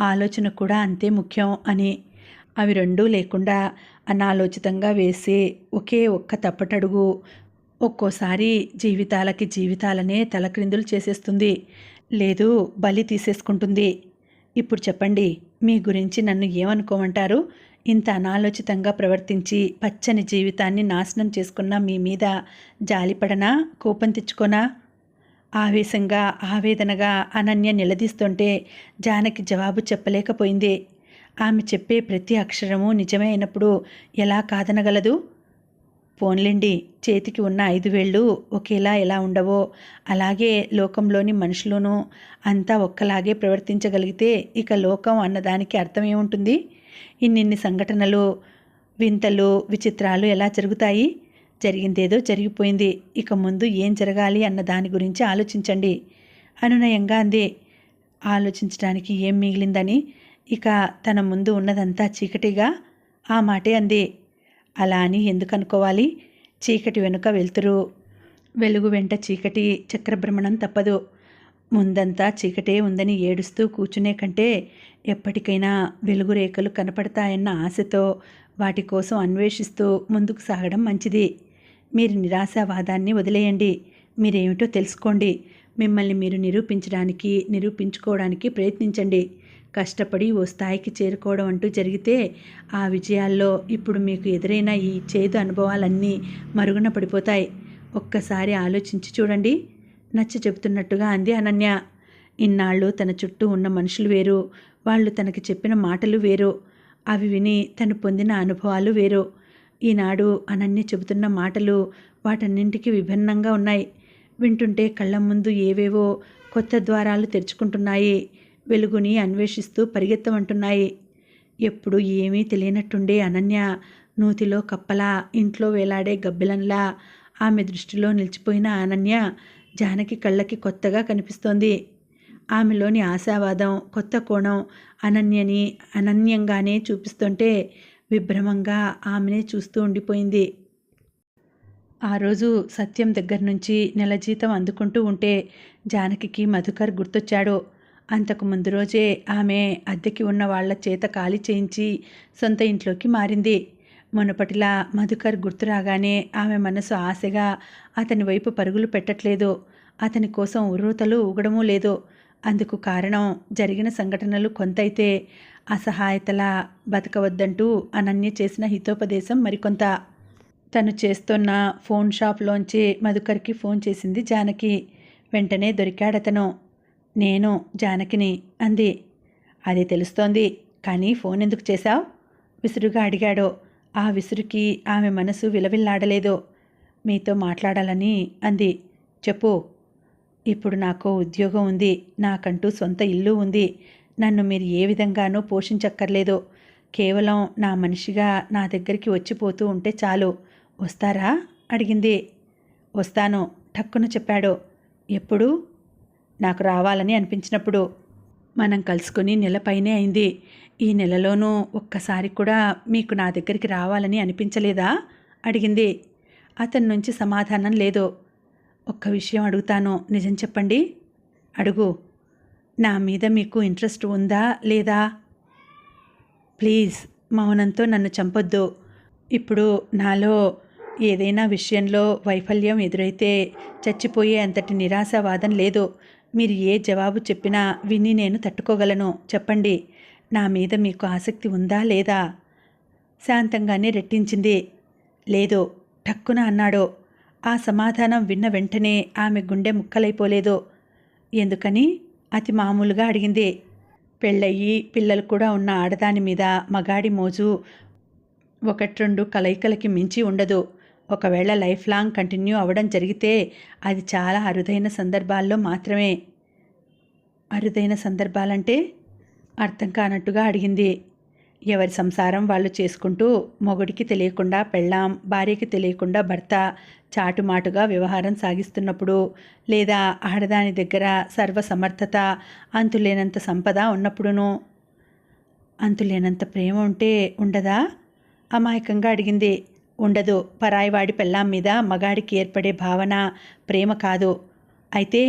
ఆలోచన కూడా అంతే ముఖ్యం అని. అవి రెండూ లేకుండా అనాలోచితంగా వేసే ఒకే ఒక్క తప్పటడుగు ఒక్కోసారి జీవితాలనే తలక్రిందులు చేసేస్తుంది, లేదు బలి తీసేసుకుంటుంది. ఇప్పుడు చెప్పండి, మీ గురించి నన్ను ఏమనుకోమంటారు? ఇంత అనాలోచితంగా ప్రవర్తించి పచ్చని జీవితాన్ని నాశనం చేసుకున్న మీ మీద జాలిపడనా, కోపం తెచ్చుకోనా? ఆవేశంగా, ఆవేదనగా అనన్య నిలదీస్తుంటే జానకి జవాబు చెప్పలేకపోయింది. ఆమె చెప్పే ప్రతి అక్షరము నిజమే అయినప్పుడు ఎలా కాదనగలదు? పోన్లేండి, చేతికి ఉన్న 5 వేళ్ళు ఒకేలా ఎలా ఉండవో అలాగే లోకంలోని మనుషులను అంతా ఒక్కలాగే ప్రవర్తించగలిగితే ఇక లోకం అన్నదానికి అర్థం ఏముంటుంది? ఇన్నిన్ని సంఘటనలు, వింతలు, విచిత్రాలు ఎలా జరుగుతాయి? జరిగిందేదో జరిగిపోయింది, ఇక ముందు ఏం జరగాలి అన్న దాని గురించి ఆలోచించండి అనునయంగా అంది. ఆలోచించడానికి ఏం మిగిలిందని? ఇక తన ముందు ఉన్నదంతా చీకటిగా ఆ మాటే అంది. అలా అని ఎందుకు అనుకోవాలి? చీకటి వెనుక వెలుతురు, వెలుగు వెంట చీకటి చక్రభ్రమణం తప్పదు. ముందంతా చీకటే ఉందని ఏడుస్తూ కూర్చునే కంటే ఎప్పటికైనా వెలుగు రేఖలు కనపడతాయన్న ఆశతో వాటి కోసం అన్వేషిస్తూ ముందుకు సాగడం మంచిది. మీరు నిరాశావాదాన్ని వదిలేయండి, మీరేమిటో తెలుసుకోండి, మిమ్మల్ని మీరు నిరూపించుకోవడానికి ప్రయత్నించండి. కష్టపడి ఓ స్థాయికి చేరుకోవడం అంటూ జరిగితే ఆ విజయాల్లో ఇప్పుడు మీకు ఎదురైన ఈ చేదు అనుభవాలన్నీ మరుగున పడిపోతాయి. ఒక్కసారి ఆలోచించి చూడండి, నచ్చ చెబుతున్నట్టుగా అంది అనన్య. ఇన్నాళ్ళు తన చుట్టూ ఉన్న మనుషులు వేరు, వాళ్ళు తనకి చెప్పిన మాటలు వేరు, అవి విని తను పొందిన అనుభవాలు వేరు. ఈనాడు అనన్య చెబుతున్న మాటలు వాటన్నింటికి విభిన్నంగా ఉన్నాయి. వింటుంటే కళ్ళ ముందు ఏవేవో కొత్త ద్వారాలు తెరుచుకుంటున్నాయి, వెలుగుని అన్వేషిస్తూ పరిగెత్తమంటున్నాయి. ఎప్పుడు ఏమీ తెలియనట్టుండే అనన్య నూతిలో కప్పలా, ఇంట్లో వేలాడే గబ్బిలంలా ఆమె దృష్టిలో నిలిచిపోయిన అనన్య జానకి కళ్ళకి కొత్తగా కనిపిస్తోంది. ఆమెలోని ఆశావాదం, కొత్త కోణం అనన్యని అనన్యంగానే చూపిస్తుంటే విభ్రమంగా ఆమెనే చూస్తూ ఉండిపోయింది. ఆ రోజు సత్యం దగ్గర నుంచి నెల జీతం అందుకుంటూ ఉంటే జానకికి మధుకర్ గుర్తొచ్చాడు. అంతకు ముందు రోజే ఆమె అద్దెకి ఉన్న వాళ్ల చేత ఖాళీ చేయించి సొంత ఇంట్లోకి మారింది. మునుపటిలా మధుకర్ గుర్తు రాగానే ఆమె మనసు ఆశగా అతని వైపు పరుగులు పెట్టట్లేదు. అతని కోసం ఉర్రూతలు ఊగడమూ లేదు. అందుకు కారణం జరిగిన సంఘటనలు కొంతైతే అసహాయతలా బతకవద్దంటూ అనన్య చేసిన హితోపదేశం మరికొంత. తను చేస్తున్న ఫోన్ షాప్లోంచి మధుకర్కి ఫోన్ చేసింది జానకి. వెంటనే దొరికాడతను. నేను జానకిని అంది. అది తెలుస్తోంది, కానీ ఫోన్ ఎందుకు చేశావు? విసురుగా అడిగాడు. ఆ విసురుకి ఆమె మనసు విలవిల్లాడలేదు. మీతో మాట్లాడాలని అంది. చెప్పు. ఇప్పుడు నాకు ఉద్యోగం ఉంది, నాకంటూ సొంత ఇల్లు ఉంది. నన్ను మీరు ఏ విధంగానూ పోషించక్కర్లేదు. కేవలం నా మనిషిగా నా దగ్గరికి వచ్చిపోతూ ఉంటే చాలు. వస్తారా అడిగింది. వస్తాను ఠక్కున చెప్పాడు. ఎప్పుడు? నాకు రావాలని అనిపించినప్పుడు. మనం కలుసుకొని నెలపైనే అయింది. ఈ నెలలోనూ ఒక్కసారి కూడా మీకు నా దగ్గరికి రావాలని అనిపించలేదా అడిగింది. అతని నుంచి సమాధానం లేదు. ఒక్క విషయం అడుగుతాను, నిజం చెప్పండి. అడుగు. నా మీద మీకు ఇంట్రెస్ట్ ఉందా లేదా? ప్లీజ్ మౌనంతో నన్ను చంపొద్దు. ఇప్పుడు నాలో ఏదైనా విషయంలో వైఫల్యం ఎదురైతే చచ్చిపోయే అంతటి నిరాశావాదం లేదు. మీరు ఏ జవాబు చెప్పినా విని నేను తట్టుకోగలను. చెప్పండి, నా మీద మీకు ఆసక్తి ఉందా లేదా? శాంతంగానే రెట్టించింది. లేదు ఠక్కున అన్నాడు. ఆ సమాధానం విన్న వెంటనే ఆమె గుండె ముక్కలైపోలేదు. ఎందుకని అతి మామూలుగా అడిగింది. పెళ్ళయి పిల్లలు కూడా ఉన్న ఆడదాని మీద మగాడి మోజు ఒకటి రెండు కలయికలకి మించి ఉండదు. ఒకవేళ లైఫ్ లాంగ్ కంటిన్యూ అవ్వడం జరిగితే అది చాలా అరుదైన సందర్భాల్లో మాత్రమే. అరుదైన సందర్భాలంటే అర్థం కానట్టుగా అడిగింది. ఎవరి సంసారం వాళ్ళు చేసుకుంటూ మొగుడికి తెలియకుండా పెళ్ళాం, భార్యకి తెలియకుండా భర్త చాటుమాటుగా వ్యవహారం సాగిస్తున్నప్పుడు, లేదా ఆడదాని దగ్గర సర్వసమర్థత, అంతులేనంత సంపద ఉన్నప్పుడును. అంతులేనంత ప్రేమ ఉంటే ఉండదా? అమాయకంగా అడిగింది. ఉండదు. పరాయివాడి పెళ్ళాం మీద మగాడికి ఏర్పడే భావన ప్రేమ కాదు. అయితే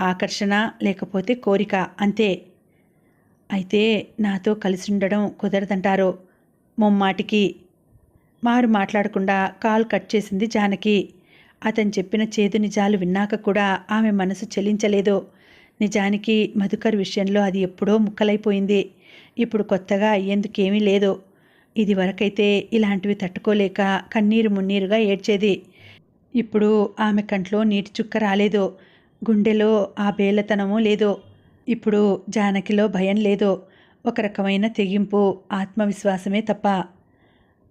ఆకర్షణ, లేకపోతే కోరిక, అంతే. అయితే నాతో కలిసి ఉండడం కుదరదంటారు? ముమ్మాటికి. మారు మాట్లాడకుండా కాల్ కట్ చేసింది జానకి. అతను చెప్పిన చేదు నిజాలు విన్నాక కూడా ఆమె మనసు చెలించలేదు. నిజానికి మధుకర్ విషయంలో అది ఎప్పుడో ముక్కలైపోయింది. ఇప్పుడు కొత్తగా అయ్యేందుకేమీ లేదు. ఇది వరకైతే ఇలాంటివి తట్టుకోలేక కన్నీరు మున్నీరుగా ఏడ్చేది. ఇప్పుడు ఆమె కంట్లో నీటి చుక్క రాలేదు. గుండెలో ఆ బేలతనమూ లేదు. ఇప్పుడు జానకిలో భయం లేదు. ఒక రకమైన తెగింపు, ఆత్మవిశ్వాసమే తప్ప.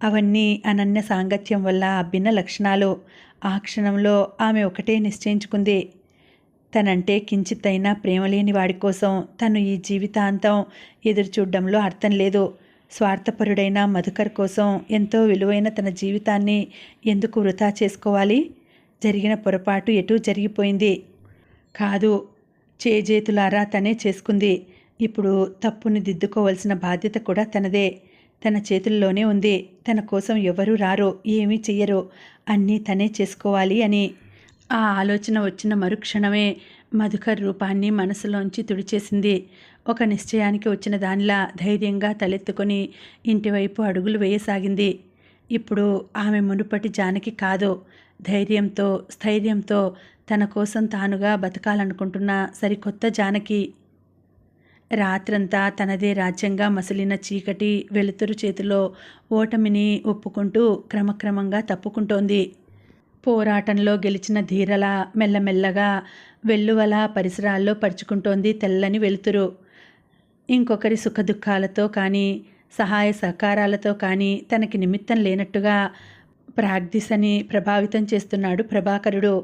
అవన్నీ అనన్య సాంగత్యం వల్ల అబ్బిన లక్షణాలు. ఆ క్షణంలో ఆమె ఒకటే నిశ్చయించుకుంది. తనంటే కించిత్తైనా ప్రేమలేని వాడి కోసం తను ఈ జీవితాంతం ఎదురుచూడ్డంలో అర్థం లేదు. స్వార్థపరుడైన మధుకర్ కోసం ఎంతో విలువైన తన జీవితాన్ని ఎందుకు వృధా చేసుకోవాలి? జరిగిన పొరపాటు ఎటూ జరిగిపోయింది కాదు, చేజేతులారా తనే చేసుకుంది. ఇప్పుడు తప్పుని దిద్దుకోవలసిన బాధ్యత కూడా తనదే. తన చేతుల్లోనే ఉంది. తన కోసం ఎవరూ రారు, ఏమీ చెయ్యరు, అన్నీ తనే చేసుకోవాలి అని. ఆ ఆలోచన వచ్చిన మరుక్షణమే మధుకర్ రూపాన్ని మనసులోంచి తుడిచేసింది. ఒక నిశ్చయానికి వచ్చిన దానిలా ధైర్యంగా తలెత్తుకొని ఇంటివైపు అడుగులు వేయసాగింది. ఇప్పుడు ఆమె మునుపటి జానకి కాదు. ధైర్యంతో, స్థైర్యంతో తన కోసం తానుగా బతకాలనుకుంటున్న సరికొత్త జానకి. రాత్రంతా తనదే రాజ్యంగా మసిలిన చీకటి వెలుతురు చేతిలో ఓటమిని ఒప్పుకుంటూ క్రమక్రమంగా తప్పుకుంటోంది. పోరాటంలో గెలిచిన ధీరల మెల్లమెల్లగా వెల్లువల పరిసరాల్లో పరుచుకుంటోంది తెల్లని వెలుతురు. ఇంకొకరి సుఖదుఖాలతో కానీ సహాయ సహకారాలతో కానీ తనకి నిమిత్తం లేనట్టుగా ప్రాగ్దిశని ప్రభావితం చేస్తున్నాడు ప్రభాకరుడు.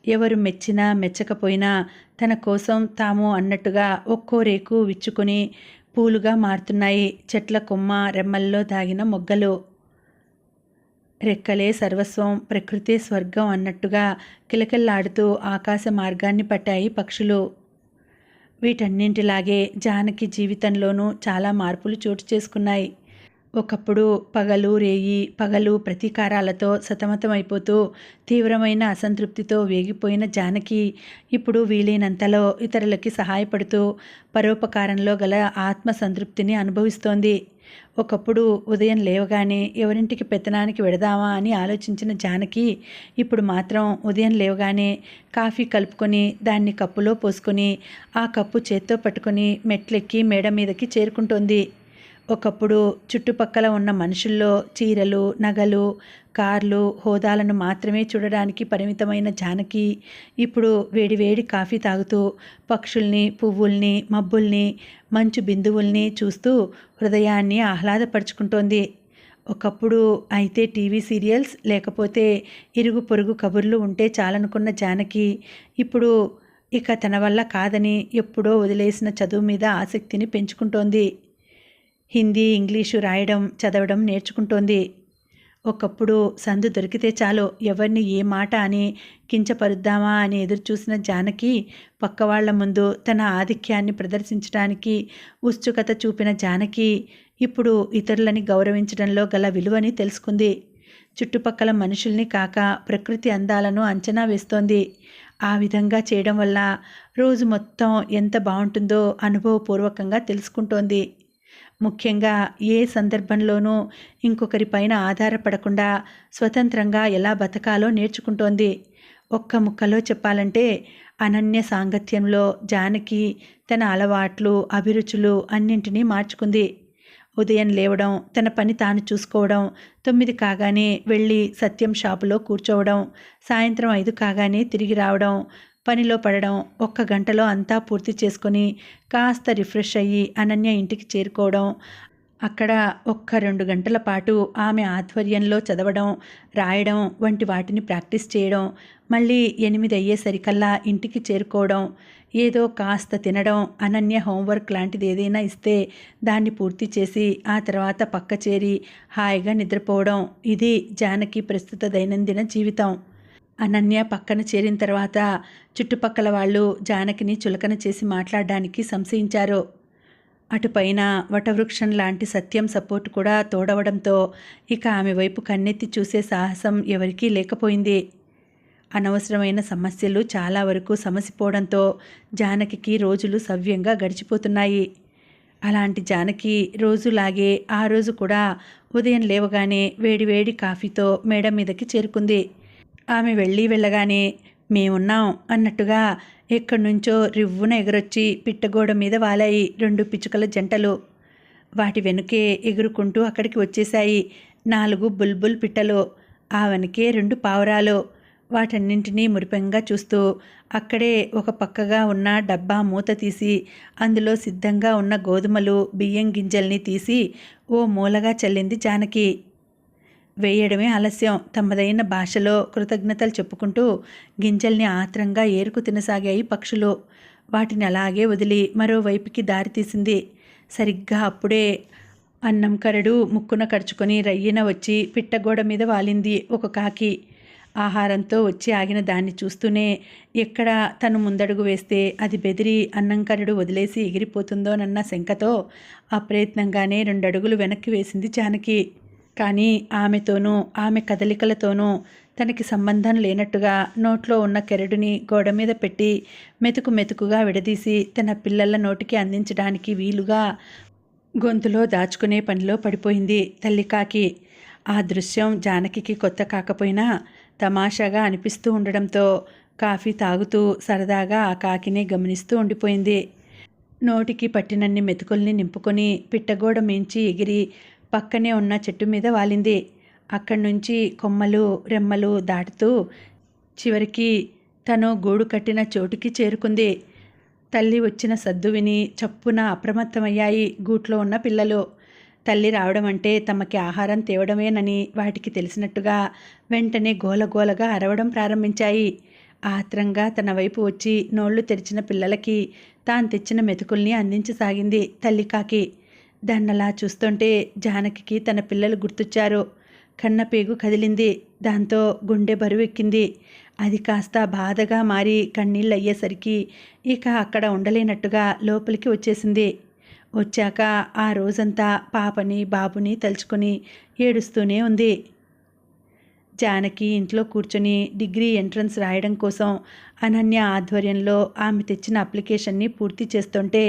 ఎవరు మెచ్చినా మెచ్చకపోయినా తన కోసం తాము అన్నట్టుగా ఒక్కో రేకు విచ్చుకొని పూలుగా మారుతున్నాయి చెట్ల కొమ్మ రెమ్మల్లో దాగిన మొగ్గలు. రెక్కలే సర్వస్వం, ప్రకృతే స్వర్గం అన్నట్టుగా కిలకిల్లాడుతూ ఆకాశ మార్గాన్ని పట్టాయి పక్షులు. వీటన్నింటిలాగే జానకి జీవితంలోనూ చాలా మార్పులు చోటు చేసుకున్నాయి. ఒకప్పుడు పగలు రేయి పగలు ప్రతీకారాలతో సతమతమైపోతూ తీవ్రమైన అసంతృప్తితో వేగిపోయిన జానకి ఇప్పుడు వీలైనంతలో ఇతరులకి సహాయపడుతూ పరోపకారంలో గల ఆత్మ సంతృప్తిని అనుభవిస్తోంది. ఒకప్పుడు ఉదయం లేవగానే ఎవరింటికి పెత్తనానికి వెడదామా అని ఆలోచించిన జానకి ఇప్పుడు మాత్రం ఉదయం లేవగానే కాఫీ కలుపుకొని దాన్ని కప్పులో పోసుకొని ఆ కప్పు చేత్తో పట్టుకొని మెట్లెక్కి మేడ మీదకి చేరుకుంటోంది. ఒకప్పుడు చుట్టుపక్కల ఉన్న మనుషుల్లో చీరలు నగలు కార్లు హోదాలను మాత్రమే చూడడానికి పరిమితమైన జానకి ఇప్పుడు వేడివేడి కాఫీ తాగుతూ పక్షుల్ని పువ్వుల్ని మబ్బుల్ని మంచు బిందువుల్ని చూస్తూ హృదయాన్ని ఆహ్లాదపరుచుకుంటోంది. ఒకప్పుడు అయితే టీవీ సీరియల్స్ లేకపోతే ఇరుగు పొరుగు కబుర్లు ఉంటే చాలనుకున్న జానకి ఇప్పుడు ఇక తన వల్ల కాదని ఎప్పుడో వదిలేసిన చదువు మీద ఆసక్తిని పెంచుకుంటోంది. హిందీ ఇంగ్లీషు రాయడం చదవడం నేర్చుకుంటోంది. ఒకప్పుడు సందు దొరికితే చాలు ఎవరిని ఏ మాట అని కించపరుద్దామా అని ఎదురుచూసిన జానకి పక్కవాళ్ల ముందు తన ఆధిక్యాన్ని ప్రదర్శించడానికి ఉత్సుకత చూపిన జానకి ఇప్పుడు ఇతరులని గౌరవించడంలో గల విలువని తెలుసుకుంది. చుట్టుపక్కల మనుషుల్ని కాక ప్రకృతి అందాలను అంచనా వేస్తోంది. ఆ విధంగా చేయడం వల్ల రోజు మొత్తం ఎంత బాగుంటుందో అనుభవపూర్వకంగా తెలుసుకుంటోంది. ముఖ్యంగా ఏ సందర్భంలోనూ ఇంకొకరి పైన ఆధారపడకుండా స్వతంత్రంగా ఎలా బతకాలో నేర్చుకుంటోంది. ఒక్క ముక్కలో చెప్పాలంటే అనన్య సాంగత్యంలో జానకి తన అలవాట్లు అభిరుచులు అన్నింటినీ మార్చుకుంది. ఉదయం లేవడం తన పని తాను చూసుకోవడం 9 కాగానే వెళ్ళి సత్యం షాపులో కూర్చోవడం సాయంత్రం 5 కాగానే తిరిగి రావడం పనిలో పడడం 1 గంటలో అంతా పూర్తి చేసుకొని కాస్త రిఫ్రెష్ అయ్యి అనన్య ఇంటికి చేరుకోవడం అక్కడ 1-2 గంటల పాటు ఆమె ఆధ్వర్యంలో చదవడం రాయడం వంటి వాటిని ప్రాక్టీస్ చేయడం మళ్ళీ 8 అయ్యేసరికల్లా ఇంటికి చేరుకోవడం ఏదో కాస్త తినడం అనన్య హోంవర్క్ లాంటిది ఏదైనా ఇస్తే దాన్ని పూర్తి చేసి ఆ తర్వాత పక్క చేరి హాయిగా నిద్రపోవడం ఇది జానకి ప్రస్తుత దైనందిన జీవితం. అనన్య పక్కన చేరిన తర్వాత చుట్టుపక్కల వాళ్ళు జానకిని చులకన చేసి మాట్లాడడానికి సంశయించారు. అటుపైన వటవృక్షం లాంటి సత్యం సపోర్ట్ కూడా తోడవడంతో ఇక ఆమె వైపు కన్నెత్తి చూసే సాహసం ఎవరికీ లేకపోయింది. అనవసరమైన సమస్యలు చాలా వరకు సమసిపోవడంతో జానకి రోజులు సవ్యంగా గడిచిపోతున్నాయి. అలాంటి జానకి రోజులాగే ఆ రోజు కూడా ఉదయం లేవగానే వేడివేడి కాఫీతో మేడ మీదకి చేరుకుంది. ఆమె వెళ్ళగానే మేమున్నాం అన్నట్టుగా ఎక్కడి నుంచో రివ్వున ఎగరొచ్చి పిట్టగోడ మీద వాలాయి 2 పిచ్చుకల జంటలు. వాటి వెనుకే ఎగురుకుంటూ అక్కడికి వచ్చేశాయి 4 బుల్బుల్ పిట్టలు. ఆ వెనకే 2 పావురాలు. వాటన్నింటినీ మురిపెంగా చూస్తూ అక్కడే ఒక పక్కగా ఉన్న డబ్బా మూత తీసి అందులో సిద్ధంగా ఉన్న గోధుమలు బియ్యం గింజల్ని తీసి ఓ మూలగా చల్లింది జానకి. వేయడమే ఆలస్యం తమదైన భాషలో కృతజ్ఞతలు చెప్పుకుంటూ గింజల్ని ఆత్రంగా ఏరుకు తినసాగాయి పక్షులు. వాటిని అలాగే వదిలి మరోవైపుకి దారి తీసింది. సరిగ్గా అప్పుడే అన్నం కరడు ముక్కున కరుచుకొని రయ్యిన వచ్చి పిట్టగోడ మీద వాలింది ఒక కాకి. ఆహారంతో వచ్చి ఆగిన దాన్ని చూస్తూనే ఎక్కడ తను ముందడుగు వేస్తే అది బెదిరి అన్నం కరడు వదిలేసి ఎగిరిపోతుందోనన్న శంకతో అప్రయత్నంగానే 2 అడుగులు వెనక్కి వేసింది జానకి. కానీ ఆమెతోనూ ఆమె కదలికలతోనూ తనకి సంబంధం లేనట్టుగా నోట్లో ఉన్న కెరడుని గోడ మీద పెట్టి మెతుకు మెతుకుగా విడదీసి తన పిల్లల నోటికి అందించడానికి వీలుగా గొంతులో దాచుకునే పనిలో పడిపోయింది తల్లికాకి. ఆ దృశ్యం జానకి కొత్త కాకపోయినా తమాషాగా అనిపిస్తూ ఉండడంతో కాఫీ తాగుతూ సరదాగా ఆ కాకినే గమనిస్తూ ఉండిపోయింది. నోటికి పట్టినన్ని మెతుకుల్ని నింపుకొని పిట్టగోడ మించి ఎగిరి పక్కనే ఉన్న చెట్టు మీద వాలింది. అక్కడి నుంచి కొమ్మలు రెమ్మలు దాటుతూ చివరికి తను గూడు కట్టిన చోటుకి చేరుకుంది. తల్లి వచ్చిన సద్దు విని చప్పున అప్రమత్తమయ్యాయి గూట్లో ఉన్న పిల్లలు. తల్లి రావడం అంటే తమకి ఆహారం తేవడమేనని వాటికి తెలిసినట్టుగా వెంటనే గోలగోలగా అరవడం ప్రారంభించాయి. ఆత్రంగా తన వైపు వచ్చి నోళ్లు తెరిచిన పిల్లలకి తాను తెచ్చిన మెతుకుల్ని అందించసాగింది తల్లి కాకి. దాన్నలా చూస్తుంటే జానకికి తన పిల్లలు గుర్తొచ్చారు. కన్నపేగు కదిలింది. దాంతో గుండె బరువెక్కింది. అది కాస్త బాధగా మారి కన్నీళ్ళు అయ్యేసరికి ఇక అక్కడ ఉండలేనట్టుగా లోపలికి వచ్చేసింది. వచ్చాక ఆ రోజంతా పాపని బాబుని తలుచుకొని ఏడుస్తూనే ఉంది. జానకి ఇంట్లో కూర్చొని డిగ్రీ ఎంట్రన్స్ రాయడం కోసం అనన్య ఆధ్వర్యంలో ఆమె తెచ్చిన అప్లికేషన్ని పూర్తి చేస్తుంటే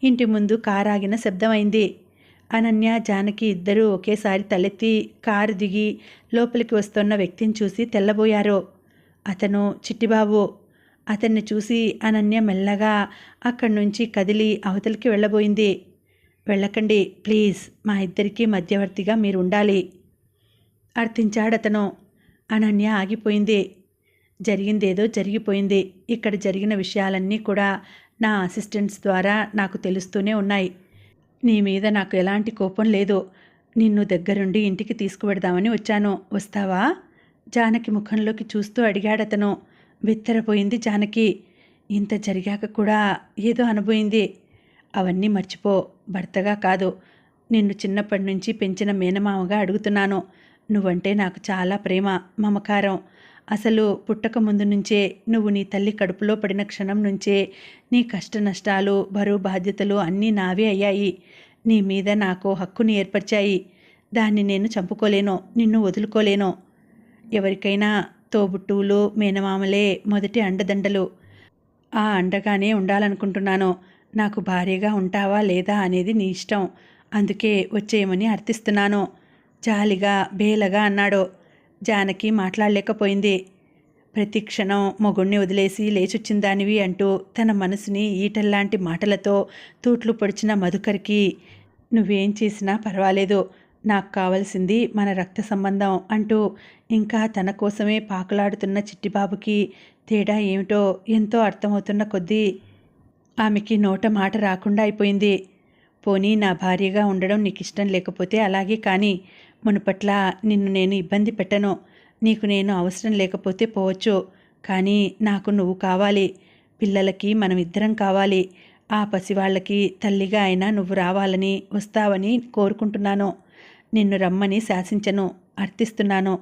ఇంటి ముందు కారు ఆగిన శబ్దమైంది. అనన్య జానకి ఇద్దరూ ఒకేసారి తలెత్తి కారు దిగి లోపలికి వస్తున్న వ్యక్తిని చూసి తెల్లబోయారు. అతను చిట్టిబాబు. అతన్ని చూసి అనన్య మెల్లగా అక్కడి నుంచి కదిలి అవతలికి వెళ్ళబోయింది. వెళ్ళకండి ప్లీజ్, మా ఇద్దరికీ మధ్యవర్తిగా మీరు ఉండాలి అర్థించాడతను. అనన్య ఆగిపోయింది. జరిగిందేదో జరిగిపోయింది. ఇక్కడ జరిగిన విషయాలన్నీ కూడా నా అసిస్టెంట్స్ ద్వారా నాకు తెలుస్తూనే ఉన్నాయి. నీ మీద నాకు ఎలాంటి కోపం లేదు. నిన్ను దగ్గరుండి ఇంటికి తీసుకువెడదామని వచ్చాను. వస్తావా? జానకి ముఖంలోకి చూస్తూ అడిగాడతను. బిత్తరపోయింది జానకి. ఇంత జరిగాక కూడా ఏదో అనబోయింది. అవన్నీ మర్చిపో. భర్తగా కాదు, నిన్ను చిన్నప్పటి నుంచి పెంచిన మేనమామగా అడుగుతున్నాను. నువ్వంటే నాకు చాలా ప్రేమ, మమకారం. అసలు పుట్టక ముందు నుంచే, నువ్వు నీ తల్లి కడుపులో పడిన క్షణం నుంచే నీ కష్ట నష్టాలు బరువు బాధ్యతలు అన్నీ నావే అయ్యాయి. నీ మీద నాకు హక్కుని ఏర్పరిచాయి. దాన్ని నేను చంపుకోలేను, నిన్ను వదులుకోలేను. ఎవరికైనా తోబుట్టువులు మేనమామలే మొదటి అండదండలు. ఆ అండగానే ఉండాలనుకుంటున్నాను. నాకు భార్యగా ఉంటావా లేదా అనేది నీ ఇష్టం. అందుకే వచ్చేయమని అర్థిస్తున్నాను జాలిగా బేలగా అన్నాడు. జానకి మాట్లాడలేకపోయింది. ప్రతి క్షణం మొగుణ్ణి వదిలేసి లేచొచ్చిందానివి అంటూ తన మనసుని ఈటల్లాంటి మాటలతో తూట్లు పొడిచిన మధుకర్కి నువ్వేం చేసినా పర్వాలేదు, నాకు కావలసింది మన రక్త సంబంధం అంటూ ఇంకా తన కోసమే పాకులాడుతున్న చిట్టిబాబుకి తేడా ఏమిటో ఎంతో అర్థమవుతున్న కొద్దీ ఆమెకి నోట మాట రాకుండా అయిపోయింది. పోనీ నా భార్యగా ఉండడం నీకు ఇష్టం లేకపోతే అలాగే కానీ, మునుపట్ల నిన్ను నేను ఇబ్బంది పెట్టను. నీకు నేను అవసరం లేకపోతే పోవచ్చు, కానీ నాకు నువ్వు కావాలి. పిల్లలకి మనం ఇద్దరం కావాలి. ఆ పసివాళ్ళకి తల్లిగా అయినా నువ్వు రావాలని వస్తావని కోరుకుంటున్నాను. నిన్ను రమ్మని శాసించను, అర్థిస్తున్నాను.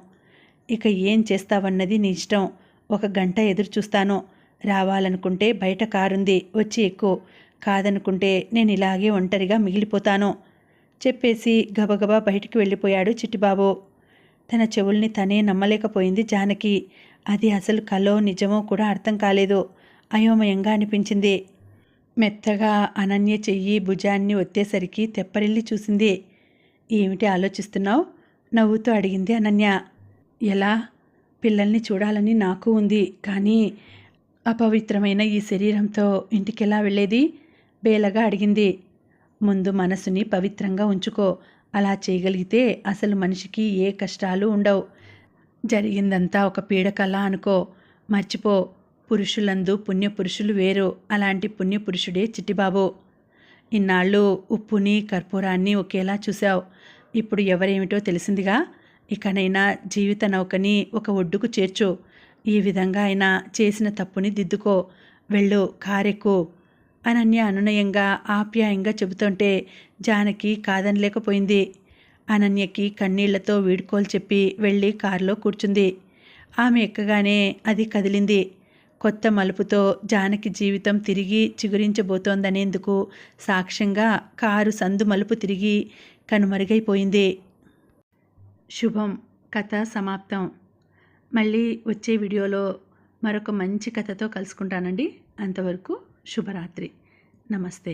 ఇక ఏం చేస్తావన్నది నీ ఇష్టం. 1 గంట ఎదురు చూస్తాను. రావాలనుకుంటే బయట కారుంది, వచ్చి ఎక్కు. కాదనుకుంటే నేను ఇలాగే ఒంటరిగా మిగిలిపోతాను చెప్పేసి గబగబా బయటికి వెళ్ళిపోయాడు చిట్టిబాబు. తన చెవుల్ని తనే నమ్మలేకపోయింది జానకి. అది అసలు కలో నిజమో కూడా అర్థం కాలేదు. అయోమయంగా అనిపించింది. మెత్తగా అనన్య చెయ్యి భుజాన్ని ఒత్తేసరికి తెప్పరిల్లి చూసింది. ఏమిటి ఆలోచిస్తున్నావు? నవ్వుతూ అడిగింది అనన్య. ఎలా? పిల్లల్ని చూడాలని నాకు ఉంది, కానీ అపవిత్రమైన ఈ శరీరంతో ఇంటికెలా వెళ్ళేది? బేలగా అడిగింది. ముందు మనసుని పవిత్రంగా ఉంచుకో. అలా చేయగలిగితే అసలు మనిషికి ఏ కష్టాలు ఉండవు. జరిగిందంతా ఒక పీడకలా అనుకో. మర్చిపో, పురుషులందు పుణ్యపురుషులు వేరు. అలాంటి పుణ్యపురుషుడే చిట్టిబాబు. ఇన్నాళ్ళు ఉప్పుని కర్పూరాన్ని ఒకేలా చూశావు. ఇప్పుడు ఎవరేమిటో తెలిసిందిగా. ఇకనైనా జీవిత నౌకని ఒక ఒడ్డుకు చేర్చు. ఈ విధంగా అయినా చేసిన తప్పుని దిద్దుకో. వెళ్ళు, కారెక్కు అనన్య అనునయంగా ఆప్యాయంగా చెబుతుంటే జానకి కాదనలేకపోయింది. అనన్యకి కన్నీళ్లతో వీడ్కోలు చెప్పి వెళ్ళి కారులో కూర్చుంది. ఆమె ఎక్కగానే అది కదిలింది. కొత్త మలుపుతో జానకి జీవితం తిరిగి చిగురించబోతోందనేందుకు సాక్ష్యంగా కారు సందు మలుపు తిరిగి కనుమరుగైపోయింది. శుభం. కథ సమాప్తం. మళ్ళీ వచ్చే వీడియోలో మరొక మంచి కథతో కలుసుకుంటానండి. అంతవరకు శుభరాత్రి. నమస్తే.